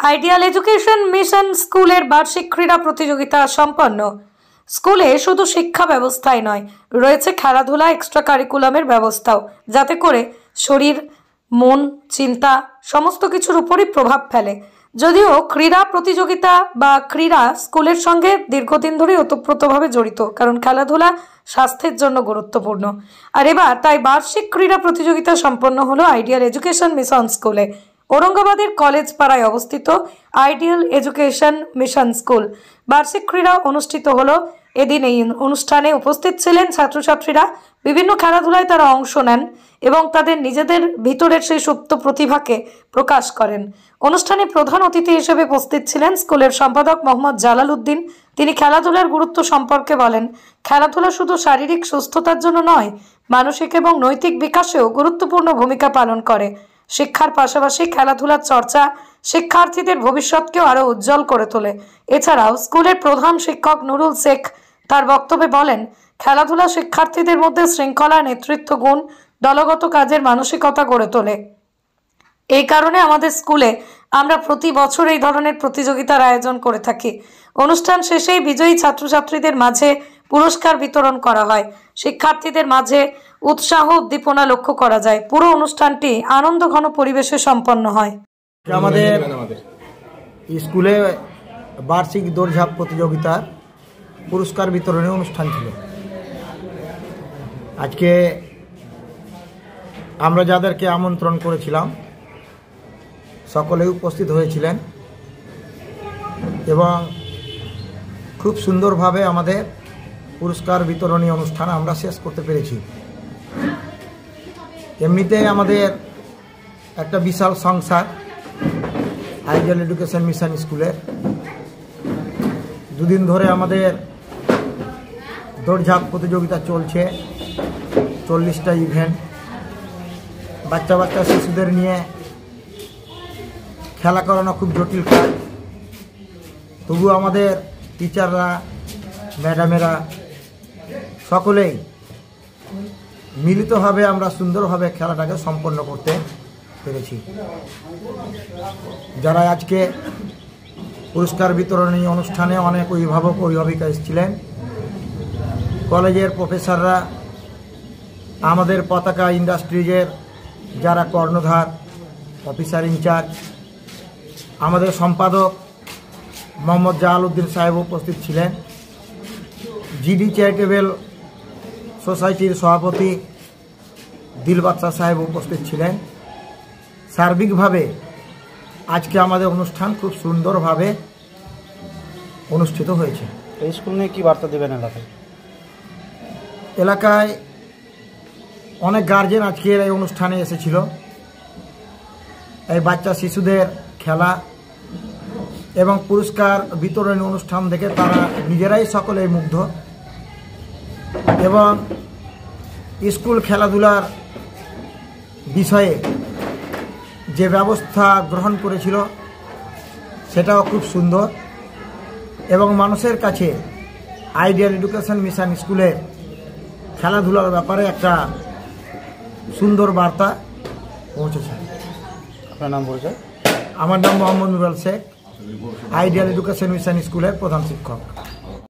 Ideal education mission স্কুলের বার্ষিক ক্রীড়া প্রতিযোগিতা সম্পন্ন। স্কুলে শুধু শিক্ষা ব্যবস্থাই নয়, রয়েছে খেলাধুলা, এক্সট্রা কারিকুলামের ব্যবস্থাও, যাতে করে শরীর, মন, চিন্তা সমস্ত কিছুর উপরই প্রভাব ফেলে। যদিও ক্রীড়া প্রতিযোগিতা বা ক্রীড়া স্কুলের সঙ্গে দীর্ঘদিন ধরে ওতপ্রোতভাবে জড়িত, কারণ খেলাধুলা স্বাস্থ্যের জন্য গুরুত্বপূর্ণ। আর এবার তাই বার্ষিক ক্রীড়া প্রতিযোগিতা সম্পন্ন হলো আইডিয়াল এডুকেশন মিশন স্কুলে। औरंगाबादेर कलेज पाड़ाय अवस्थित आइडियल एजुकेशन मिशन स्कूल बार्षिक क्रीड़ा अनुष्ठित हलो। एदिन এই অনুষ্ঠানে উপস্থিত ছিলেন ছাত্রছাত্রীরা। বিভিন্ন খেলাধুলায় তারা অংশ নেন এবং তাদের নিজেদের ভিতরের সেই সুপ্ত প্রতিভাকে প্রকাশ করেন। অনুষ্ঠানে প্রধান অতিথি হিসেবে উপস্থিত ছিলেন স্কুলের সম্পাদক মোহাম্মদ জালাল উদ্দিন। তিনি খেলাধুলার গুরুত্ব সম্পর্কে বলেন, খেলাধুলা শুধু শারীরিক সুস্থতার জন্য নয়, মানসিক এবং নৈতিক বিকাশেও গুরুত্বপূর্ণ ভূমিকা পালন করে। শিক্ষার পাশাপাশি খেলাধুলার চর্চা শিক্ষার্থীদের ভবিষ্যৎকেও আরো উজ্জ্বল করে তোলে। এছাড়াও স্কুলের প্রধান শিক্ষক নুরুল শেখ তার বক্তব্যে বলেন, খেলাধুলা শিক্ষার্থীদের মধ্যে শৃঙ্খলা, নেতৃত্ব গুণ, দলগত কাজের মানসিকতা গড়ে তোলে। এই কারণে আমাদের স্কুলে আমরা প্রতি বছর এই ধরনের প্রতিযোগিতার আয়োজন করে থাকি। অনুষ্ঠান শেষেই বিজয়ী ছাত্রছাত্রীদের মাঝে পুরস্কার বিতরণ করা হয়। শিক্ষার্থীদের মাঝে উৎসাহ উদ্দীপনা লক্ষ্য করা যায়। পুরো অনুষ্ঠানটি আনন্দঘন পরিবেশে সম্পন্ন হয়। আমাদের স্কুলে বার্ষিক দৌড়ঝাঁপ প্রতিযোগিতার পুরস্কার বিতরণী অনুষ্ঠান ছিল। আজকে আমরা যাদেরকে আমন্ত্রণ করেছিলাম সকলেই উপস্থিত হয়েছিলেন এবং খুব সুন্দরভাবে আমাদের পুরস্কার বিতরণী অনুষ্ঠান আমরা শেষ করতে পেরেছি। এমনিতে আমাদের একটা বিশাল সংসার আইডিয়াল এডুকেশন মিশন স্কুলের দুদিন ধরে আমাদের দৌড়ঝাঁপ প্রতিযোগিতা চলছে, 40টা ইভেন্ট। বাচ্চা বাচ্চা শিশুদের নিয়ে খেলা করানো খুব জটিল কাজ, তবু আমাদের টিচাররা, ম্যাডামেরা সকলেই মিলিতভাবে আমরা সুন্দরভাবে খেলাটাকে সম্পন্ন করতে পেরেছি। যারা আজকে পুরস্কার বিতরণী অনুষ্ঠানে অনেক অভিভাবক অভিভাবিকা এসেছিলেন, কলেজের প্রফেসররা, আমাদের পতাকা ইন্ডাস্ট্রিজের যারা কর্ণধার, অফিসার ইনচার্জ, আমাদের সম্পাদক মোহাম্মদ জালাল উদ্দিন সাহেব উপস্থিত ছিলেন, জিডি চ্যারিটেবল সোসাইটির সভাপতি দিল বাদশাহ সাহেব উপস্থিত ছিলেন। সার্বিকভাবে আজকে আমাদের অনুষ্ঠান খুব সুন্দরভাবে অনুষ্ঠিত হয়েছে। এই স্কুল নিয়ে কী বার্তা দেবেন এলাকায়? এলাকায় অনেক গার্জেন আজকের এই অনুষ্ঠানে এসেছিল। এই বাচ্চা শিশুদের খেলা এবং পুরস্কার বিতরণী অনুষ্ঠান দেখে তারা নিজেরাই সকলেই মুগ্ধ এবং স্কুল খেলাধুলার বিষয়ে যে ব্যবস্থা গ্রহণ করেছিল সেটাও খুব সুন্দর এবং মানুষের কাছে আইডিয়াল এডুকেশন মিশন স্কুলের খেলাধুলার ব্যাপারে একটা সুন্দর বার্তা পৌঁছেছে। আপনার নাম বলছে? আমার নাম Mohammad Nurul Sheikh, ideal education mission স্কুলের প্রধান শিক্ষক।